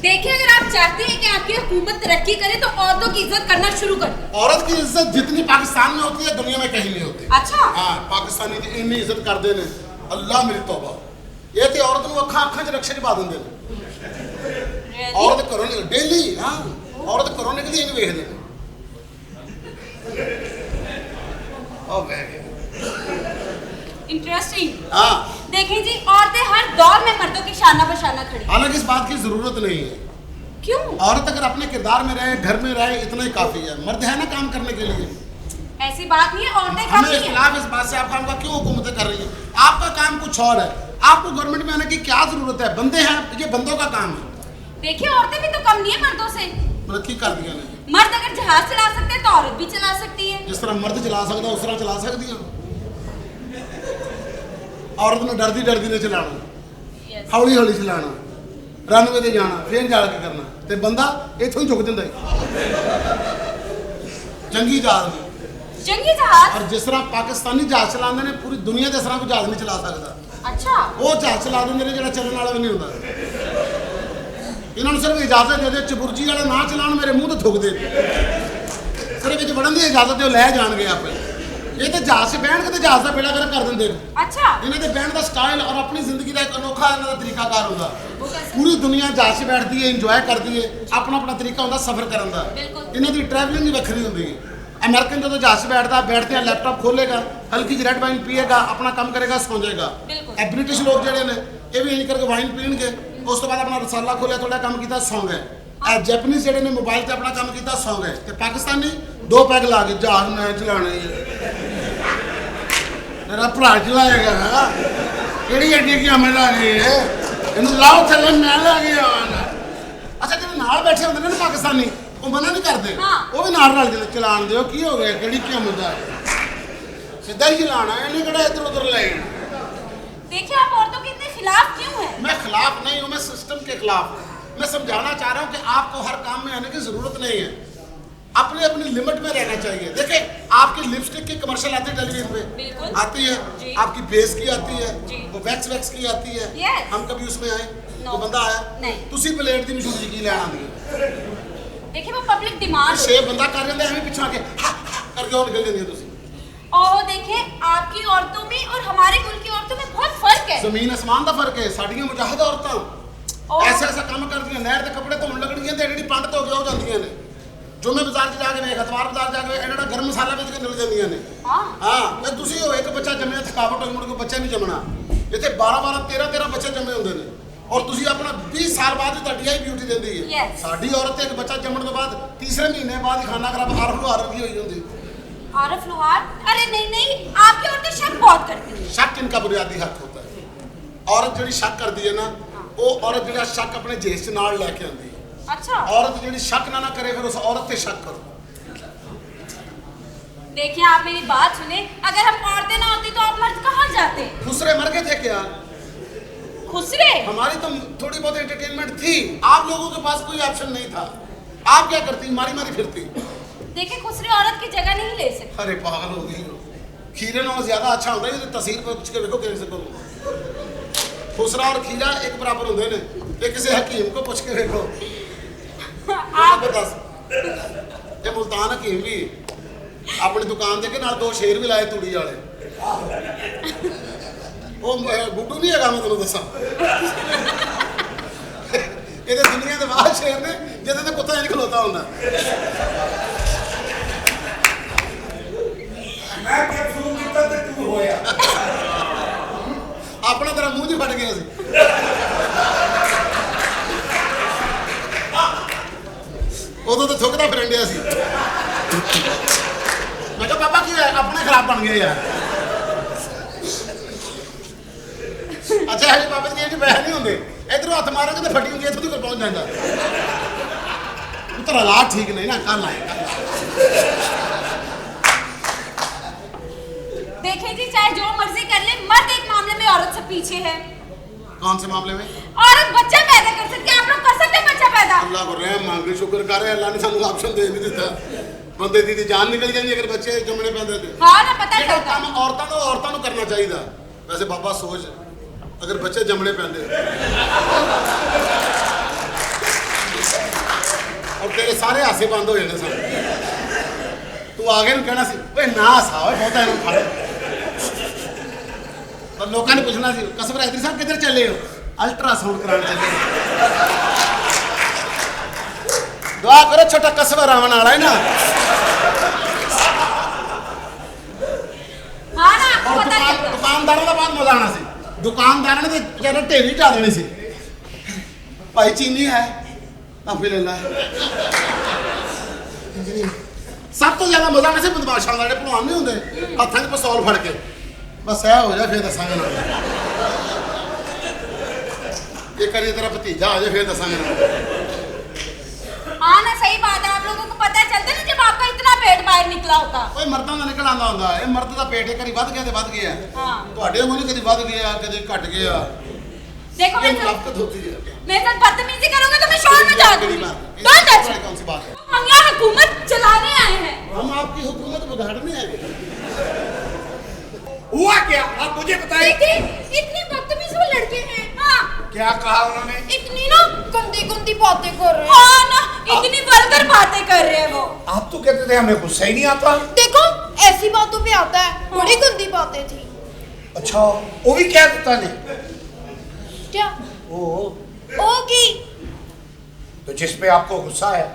देखिए, अगर आप चाहते हैं कि आपकी हुकूमत तरक्की करे तो औरतों की इज्जत करना शुरू कर दें। औरत की इज्जत जितनी पाकिस्तान में होती है दुनिया में कहीं नहीं होती। अच्छा। हाँ, पाकिस्तानी दी इन्नी इज्जत करते हैं, अल्लाह मेरी तौबा। ये तो औरत को अखा अखा च रक्षे च पा देंगे। औरत घरों निकल डेली, हाँ औरत घरों निकलती नहीं वेखते। इंटरेस्टिंग। हाँ, देखें जी, औरतें हर दौर में मर्दों की शाना बशाना खड़ी। हालांकि इस बात की जरूरत नहीं है। क्यों? औरत अगर अपने किरदार में रहे, घर में रहे, इतना ही काफी है। मर्द है ना काम करने के लिए। ऐसी बात नहीं है, औरतें हमें काफी हैं। इख्तिलाफ इस बात से, आप काम का क्यों हुकूमतें कर रही है? आपका काम कुछ और है। आपको गवर्नमेंट में आने की क्या जरूरत है? बंदे हैं, ये बंदों का काम है। देखिए, औरतें भी तो कम नहीं है मर्दों से। मतलब की कर दिया ने। मर्द अगर जहाज चला सकते हैं तो औरत भी चला सकती है। जिस तरह मर्द चला सकता उस तरह चला सकती है। औरत ने डरदी डरदी ने चलाना, हौली हौली चलाना, रनवे ते जाना, फिर जाल के करना, ते बंदा इथों ही झुक दिंदा है जंगी जहाज में। जंगी जहाज? और जिस तरह पाकिस्तानी जहाज चलाते ने, पूरी दुनिया के इस तरह कोई जहाज नहीं चला सकता। अच्छा। वो जहाज चला देंगे ने जो चलने वाला भी नहीं होता। इन्होंने सिर्फ इजाजत दे दे, चबुर्जी वाले ना चलान, मेरे मुंह तो थुक दे, सिर्फ विच वड़न की इजाजत दे, लै जाएंगे आपे। ये तो जहाज से बहन के जहाज का बेड़ा गर्क कर देंगे। अच्छा। इन्हें तो बहन का स्टाइल और अपनी जिंदगी का एक अनोखा इन्हों का तरीकाकार होगा। पूरी दुनिया जहाज से बैठती है, इंजॉय करती है, अपना अपना तरीका होता सफर करने का। इन्हों की ट्रैवलिंग ही वक्री होती है। अमेरिकन जो जहाज से बैठता, बैठते हैं लैपटॉप खोलेगा, हल्की जी रेड वाइन पिएगा, अपना काम करेगा, सौ जाएगा। ब्रिटिश लोग जोड़े ने ये भी इंज करके वाइन पीणगे, उस तो बाद अपना रसाला खोलिया, थोड़ा काम किया, सौ गए। जैपनीज जोड़े ने मोबाइल से अपना काम किया, सौ गए। तो पाकिस्तानी दो पैग ला के जहाज मैं चलाने मेरा भरा चलाएगा, केड़ी एडी की हमें ला गई है, इन लाओ थले मैं ला गया। अच्छा, जो नाल बैठे होंगे ना पाकिस्तानी, वो मना नहीं करते। हाँ। वो भी नाल रल जाते, चलान दो की हो गया, केड़ी क्या मुद्दा है, सीधा ही चलाना है, नहीं कड़ा इधर उधर ले। देखिए, आप औरतों के इतने खिलाफ क्यों हैं? मैं खिलाफ नहीं हूँ, मैं सिस्टम के खिलाफ हूँ। मैं समझाना चाह रहा हूँ कि आपको हर काम में आने की जरूरत नहीं है, अपने अपनी लिमिट में रहना चाहिए। देखिए, आपकी लिपस्टिक की कमर्शियल आती है टेलीविजन पे, आती है, आपकी फेस की आती है, वो वैक्स वैक्स की आती है। हम कभी उसमें आए? वो बंदा आया तुसी प्लेट दी मशहूरी की लेना आती। देखिए, वो पब्लिक डिमांड छे बंदा कर रहे हैं, हमें पीछे आके करके और निकल जाती है तुसी। और देखिए, आपकी औरतों में और हमारे मुल्क की औरतों में बहुत फर्क है। जमीन आसमान का फर्क है। साड़ियां मुजाहिद औरतां ऐसा ऐसा काम करदियां, नहर के कपड़े धोन लगणियां ते एडी पंड धो के हो जांदियां ने। जो मैं बाजार च जाके वेख, अतवार बाजार जाके एडा गर्म मसाला बेच के निकल जांदियां ने। हां, ये तुसी हो एक बच्चा जम्मिया, थकावट होई, मुड़ के बच्चा नहीं जमना। इत्थे 12 13 बच्चे जम्मे होंदे ने, और तुसी अपना 20 साल बाद ही तड़ी आई ब्यूटी देंदी है। साडी औरत एक बच्चा जम्मण तो बाद तीसरे महीने बाद ही खाना खराब आरफ की होई होंदी। आरफ लोहार? अरे नहीं नहीं, आपकी औरतें शक बहुत करती हैं। शक इनका बुनियादी हक होता है। औरत जिहड़ी शक करदी है ना, वो औरत जिहड़ा शक अपने जेस च नाल लेके आंदी है। अच्छा। औरत जिहड़ी शक ना करे, फिर उस औरत पे शक करो। देखिए, आप मेरी बात सुने, अगर हम औरतें ना होती तो आप मर्द कहाँ जाते? खुसरे मर गए थे क्या? खुसरे? हमारी तो थोड़ी बहुत एंटरटेनमेंट थी, आप लोगों के पास कोई ऑप्शन नहीं था। आप क्या करती? मारी मारी फिरती। देखिए, खुसरे औरत की जगह नहीं ले सकते। अरे पागल हो गई हो, खीरे नालों ज्यादा अच्छा होता है। तहसील पूछ के देखो कैसे करो। खुसरा और खीरा एक बराबर होते हैं, ये किसी हकीम को पूछ के देखो। आप बता, ये मुल्तान हकीम भी अपनी दुकान दे के नाल 2 शेर भी लाए तूड़ी वाले। वो गुड्डू नहीं है, मैं तेन दसा, ये दुनिया के बाहर शेर ने जिहदे ते कुत्ता नहीं खलोता होंदा। मैं कैप्सूल कितना ते तू होया अपना तेरा मुंह जी फट गया सी। उदों तो थुकदा फिरन दिया सी। मैं कहा पापा की है, अपने खराब बन गए यार। अच्छा है पापा जी, पैसे नहीं होंगे, इधरों हथ मारोगे तो फटी होंगी, इतों तक पहुंच जाता। तेरा हालात ठीक नहीं ना, कल आएगा। देखिए जी, चाहे जो मर्जी कर ले, मर्द एक मामले में औरत से पीछे है। कौन से मामले में? औरत बच्चा पैदा कर सकती है, आप लोग कर सकते हैं बच्चा पैदा? अल्लाह को रहम मांगे, शुक्र करे अल्लाह ने सानू ऑप्शन दे नहीं दिता। बंदे दी जान निकल जाती अगर बच्चे जमने पैंदे ते। हाँ ना, पता है चलता। काम औरतां नूं करना चाहिए। वैसे बाबा सोच, अगर बच्चे जमने पैंदे ਹਾਸੇ ਬੰਦ ਹੋ ਜਾਣੇ ਸਨ। ਤੂੰ ਆ ਗਿਆ ਨੂੰ ਕਹਿਣਾ ਸੀ ਓਏ ਨਾ ਹੱਸਾ ਓਏ ਬਹੁਤਾ ਇਹਨੂੰ ਫੜ। ਪਰ ਲੋਕਾਂ ਨੇ ਪੁੱਛਣਾ ਸੀ ਕਸਬਰ ਹੈਦਰੀ ਸਾਹਿਬ ਕਿੱਧਰ ਚੱਲੇ ਹੋ? ਅਲਟਰਾਸਾਊਂਡ ਕਰਾਉਣ ਚੱਲੇ। ਦੁਆ ਕਰੋ ਛੋਟਾ ਕਸਬਰ ਆਉਣ ਵਾਲਾ ਹੈ ਨਾ। हाँ ना, आपको पता नहीं होगा। ਦੁਕਾਨਦਾਰਾਂ ਦਾ ਬਾਅਦ ਮਜ਼ਾ ਆਉਣਾ ਸੀ। ਦੁਕਾਨਦਾਰਾਂ ਨੇ ਤੇ ਵਿਚਾਰੇ ਢੇਰੀ ਢਾ ਦੇਣੀ ਸੀ। ਭਾਈ ਚੀਨੀ ਹੈ ਆਪੇ ਲੈ ਲੈ। ਸਭ ਤੋਂ ਜ਼ਿਆਦਾ ਮਜ਼ਾ ਆਉਣਾ ਸੀ ਬਦਮਾਸ਼ਾਂ ਦਾ, ਜਿਹੜੇ ਭਲਵਾਨ ਨਹੀਂ ਹੁੰਦੇ ਹੱਥਾਂ 'ਚ ਪਿਸਤੌਲ ਫੜ ਕੇ। ਬਸ ਇਹ ਹੋ ਜਾ ਫਿਰ ਦੱਸਾਂਗੇ ਨਾ। ਇਹ ਕਰੀ ਤੇਰਾ ਭਤੀਜਾ ਆ ਜਾ ਫਿਰ ਦੱਸਾਂਗੇ ਨਾ। हाँ ना, सही बात है। आप लोगों को पता चलता ना जब आपका इतना पेट बाहर निकला होता। ਓਏ ਮਰਦਾਂ ਦਾ ਨਿਕਲ ਆਉਂਦਾ ਹੁੰਦਾ। ਇਹ ਮਰਦ ਦਾ ਪੇਟ ਇੱਕ ਵਾਰੀ ਵੱਧ ਗਿਆ ਤੇ ਵੱਧ ਗਿਆ। हाँ। ਤੁਹਾਡੇ ਵਾਂਗੂ ਨਹੀਂ ਕਦੀ ਵੱਧ ਗਿਆ ਕਦੀ ਘਟ ਗਿਆ। देखो ये मैं मुलाकात होती है। मेरे साथ बदतमीजी करोगे तो मैं शोर मचा दूंगी। Don't touch. कौन सी बात है? हम यहाँ हुकूमत चलाने आए हैं। हम आपकी हुकूमत बिगाड़ने आए। हुआ क्या आप मुझे बताइए। देखिए, इतने बदतमीज वो लड़के हैं। हाँ। क्या कहा उन्होंने? इतनी ना गंदी गंदी बातें कर रहे हैं। हाँ ना, इतनी वल्गर बातें कर रहे हैं वो। आप तो कहते थे हमें गुस्सा ही नहीं आता। देखो ऐसी बातों पे आता है। बड़ी गंदी बातें थी। अच्छा वो भी क्या पता नहीं। क्या ओ होगी? तो जिस पे आपको गुस्सा है।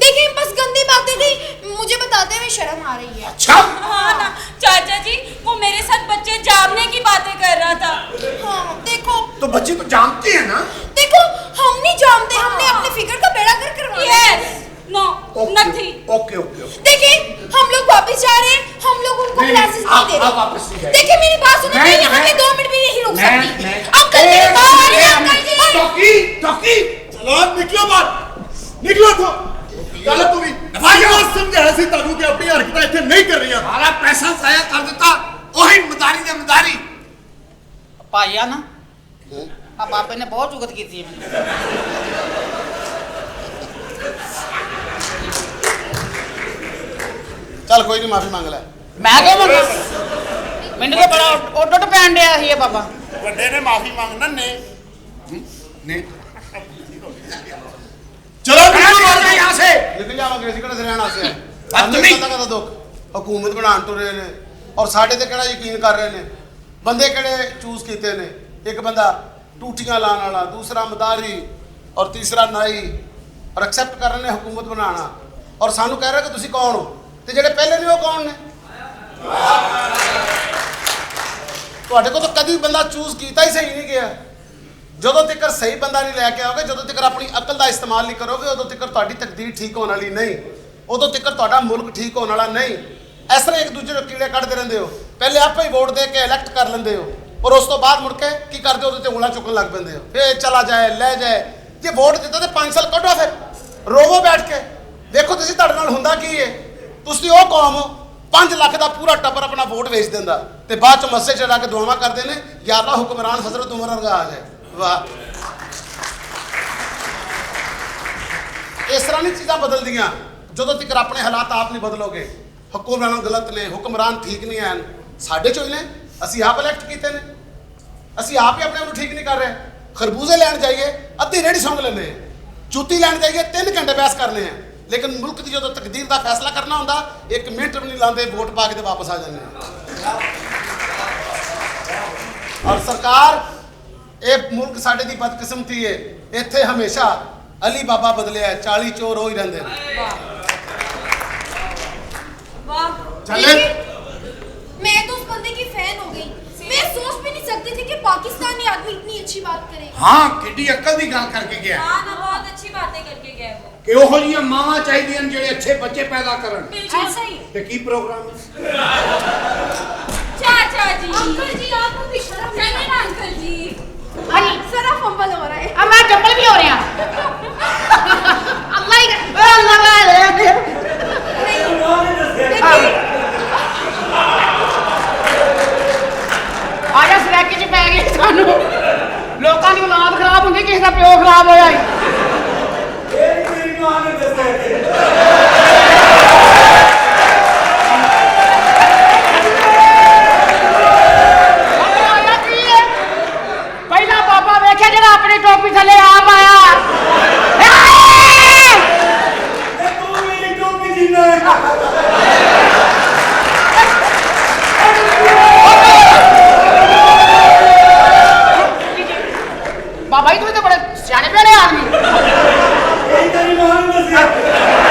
देखिए बस गंदी बातें थी, मुझे बताते हुए शर्म आ रही है। अच्छा हाँ ना, चाचा जी वो मेरे साथ बच्चे जामने की बातें कर रहा था। हाँ देखो तो बच्चे तो जानते हैं ना। देखो हम नहीं जानते, हमने अपने फिगर का बेड़ा कर करवाया। Yes, no, nothing. Okay okay okay. देखिए हम लोग वापस जा रहे हैं, हम लोग उनको नहीं, क्लासेस नहीं आप दे रहे। वापस नहीं जाइए। देखिए मेरी बात सुनो, मैं यहाँ पे 2 मिनट भी नहीं रुक सकती। अंकल मेरी बात आ रही है, अंकल जी। टॉकी टॉकी ਚਲੋ ਨਿਕਲੋ ਬਾਹਰ ਨਿਕਲੋ ਤੋਂ ਚੱਲ ਤੂੰ ਵੀ ਆਇਆ ਸਮਝਾਇਆ ਸੀ ਤੁਹਾਨੂੰ ਕਿ ਆਪਣੀ ਹਰਕਤਾਂ ਇੱਥੇ ਨਹੀਂ ਕਰਨੀਆਂ। सारा पैसा जाया कर देता वही मदारी ने मदारी। ਭਾਈਆ ਨਾ ਆ ਬਾਬੇ ਨੇ ਬਹੁਤ ਚੁਗਤ ਕੀਤੀ ਹੈ ਮੈਨੂੰ। ਚੱਲ ਕੋਈ ਨਹੀਂ ਮਾਫੀ ਮੰਗ ਲੈ। ਮੈਂ ਕਿਉਂ ਮੰਗਾ? ਮੈਨੂੰ ਤਾਂ ਬੜਾ ਉੱਡ ਪੈਣ ਡਿਆ ਸੀ ਇਹ ਬਾਬਾ। ਵੱਡੇ ਨੇ ਮਾਫੀ ਮੰਗਣਾ ਨੇ ने ਚਲੋ ਨਿਕਲੋ निकल ਬਾਹਰ। यहाँ से। ਨਿਕਲ ਜਾਵਾਂਗੇ ਅਸੀਂ ਕਿਹੜਾ ਹਰਿਆਣਾ ਸੇ ਆਏ। ਬਦਤਮੀਜ਼। ਪਤਾ ਕਦਾ ਦੁੱਖ ਹਕੂਮਤ ਬਣਾਉਣ ਤੋਂ ਰਹੇ ਨੇ ਔਰ ਸਾਡੇ ਤੇ ਕਿਹੜਾ ਯਕੀਨ ਕਰ ਰਹੇ ਨੇ। ਬੰਦੇ ਕਿਹੜੇ ਚੂਜ਼ ਕੀਤੇ ਨੇ? ਇੱਕ ਬੰਦਾ ਟੂਟੀਆਂ ਲਾਉਣ ਵਾਲਾ, ਦੂਸਰਾ ਮਦਾਰੀ ਔਰ ਤੀਸਰਾ ਨਾਈ। ਔਰ ਐਕਸੈਪਟ ਕਰ ਰਹੇ ਨੇ ਹਕੂਮਤ ਬਣਾਉਣਾ ਔਰ ਸਾਨੂੰ ਕਹਿ ਰਹੇ ਕਿ ਤੁਸੀਂ ਕੌਣ ਹੋ? ਤੇ ਜਿਹੜੇ ਪਹਿਲੇ ਨੇ ਉਹ ਕੌਣ ਨੇ? ਤੁਹਾਡੇ ਕੋਲ ਤਾਂ ਕਦੀ ਬੰਦਾ ਚੂਜ਼ ਕੀਤਾ ਹੀ ਸਹੀ ਨਹੀਂ ਗਿਆ। ਜਦੋਂ ਤੱਕ ਸਹੀ ਬੰਦਾ ਨਹੀਂ ਲੈ ਕੇ ਆਓਗੇ, ਜਦੋਂ ਤੱਕ ਆਪਣੀ ਅਕਲ ਦਾ ਇਸਤੇਮਾਲ ਨਹੀਂ ਕਰੋਗੇ, ਉਦੋਂ ਤੱਕ ਤੁਹਾਡੀ ਤਕਦੀਰ ਠੀਕ ਹੋਣ ਵਾਲੀ ਨਹੀਂ। ਉਦੋਂ ਤੱਕ ਤੁਹਾਡਾ ਮੁਲਕ ਠੀਕ ਹੋਣ ਵਾਲਾ ਨਹੀਂ। ਇਸ ਤਰ੍ਹਾਂ ਇੱਕ ਦੂਜੇ ਨੂੰ ਕੀੜੇ ਕੱਢਦੇ ਰਹਿੰਦੇ ਹੋ। ਪਹਿਲੇ ਆਪੇ ਹੀ ਵੋਟ ਦੇ ਕੇ ਇਲੈਕਟ ਕਰ ਲੈਂਦੇ ਹੋ ਔਰ ਉਸ ਤੋਂ ਬਾਅਦ ਮੁੜ ਕੇ ਕੀ ਕਰਦੇ ਹੋ? ਉਹਦੇ ਤੇ ਉਂਗਲਾਂ ਚੁੱਕਣ ਲੱਗ ਪੈਂਦੇ ਹੋ। ਫੇਰ ਚਲਾ ਜਾਏ ਲੈ ਜਾਏ। ਜੇ ਵੋਟ ਦਿੱਤਾ ਤੇ 5 ਸਾਲ ਕੱਢੋ, ਫਿਰ ਰੋਵੋ ਬੈਠ ਕੇ। ਦੇਖੋ ਤੁਸੀਂ ਤੁਹਾਡੇ ਨਾਲ ਹੁੰਦਾ ਕੀ ਹੈ। ਤੁਸੀਂ ਉਹ ਕੌਮ ਹੋ 5 ਲੱਖ ਦਾ ਪੂਰਾ ਟੱਬਰ ਆਪਣਾ ਵੋਟ ਵੇਚ ਦਿੰਦਾ ਤੇ ਬਾਅਦ ਚ ਮਸਜਿਦ ਚ ਜਾ ਕੇ ਦੁਆਵਾਂ ਕਰਦੇ ਨੇ ਯਾ ਅੱਲਾ ਹੁਕਮਰਾਨ ਹਜ਼ਰਤ ਉਮਰ ਵਰਗਾ ਆ ਜਾਏ। ਵਾਹ, ਇਸ ਤਰ੍ਹਾਂ ਨਹੀਂ ਚੀਜ਼ਾਂ ਬਦਲਦੀਆਂ ਜਦੋਂ ਤੱਕ ਆਪਣੇ ਹਾਲਾਤ ਆਪ ਨਹੀਂ ਬਦਲੋਗੇ। ਹੁਕਮਰਾਨ ਗਲਤ ਨੇ, ਹੁਕਮਰਾਨ ਠੀਕ ਨਹੀਂ ਹਨ। ਸਾਡੇ ਚੋਂ ਹੀ ਨੇ, ਅਸੀਂ ਆਪ ਇਲੈਕਟ ਕੀਤੇ ਨੇ। ਅਸੀਂ ਆਪ ਹੀ ਆਪਣੇ ਆਪ ਨੂੰ ਠੀਕ ਨਹੀਂ ਕਰ ਰਹੇ। ਖਰਬੂਜ਼ੇ ਲੈਣ ਜਾਈਏ ਅੱਧੀ ਰੇੜੀ ਸੌਂਗ ਲੈਂਦੇ ਆ, ਜੁੱਤੀ ਲੈਣ ਜਾਈਏ 3 ਘੰਟੇ ਬਹਿਸ ਕਰਨੇ ਆ। ਲੇਕਿਨ ਮੁਲਕ ਦੀ ਜਦੋਂ ਤਕਦੀਰ ਦਾ ਫੈਸਲਾ ਕਰਨਾ ਹੁੰਦਾ 1 ਮਿੰਟ ਵੀ ਨਹੀਂ ਲਾਉਂਦੇ, ਵੋਟ ਪਾ ਕੇ ਤੇ ਵਾਪਸ ਆ ਜਾਂਦੇ ਆ। ਔਰ ਸਰਕਾਰ, ਇਹ ਮੁਲਕ ਸਾਡੇ ਦੀ ਬਦਕਿਸਮਤੀ ਹੈ। ਇੱਥੇ ਹਮੇਸ਼ਾ ਅਲੀ ਬਾਬਾ ਬਦਲਿਆ, 40 ਚੋਰ ਹੋ ਹੀ ਰਹਿੰਦੇ ਨੇ। वाह। चले। मैं तो उस बंदे की फैन हो गई। मैं सोच भी नहीं सकती थी कि पाकिस्तानी आदमी इतनी अच्छी बात करे। हाँ किड्डी अक्ल दी गल करके गया हाँ ना, बहुत अच्छी बातें करके गए वो। कि ओहो जिहियां मावां चाहिए ਜਿਹੜੇ अच्छे बच्चे पैदा करन। बिल्कुल सही। ते की प्रोग्राम है? चाचा जी, अंकल जी आपको भी शर्म नहीं चले ना अंकल जी। अरे जरा फंबल हो रहा है। ਆ ਮੈਂ ਜੰਬਲ ਵੀ ਹੋ ਰਿਹਾ। ਅੱਲਾ ਹੀ ਆ ਜਾ ਸਲੈਕ ਚ ਪੈ ਗਏ ਸਾਨੂੰ। ਲੋਕਾਂ ਦੀ ਔਲਾਦ ਖਰਾਬ ਹੁੰਦੀ, ਕਿਸੇ ਦਾ ਪਿਓ ਖਰਾਬ ਹੋਇਆ ਈ। मेरी मां ने दस्या ਪਹਿਲਾਂ ਬਾਬਾ ਵੇਖਿਆ ਜਿਹੜਾ ਆਪਣੀ ਟੋਪੀ ਥੱਲੇ ਆਪ ਆਇਆ। ਸਿਆਣੇ ਪਿਆਣੇ ਆਦਮੀ ਇਹ ਤੇਰੀ ਮਾਂ ਨੂੰ ਦੱਸਿਆ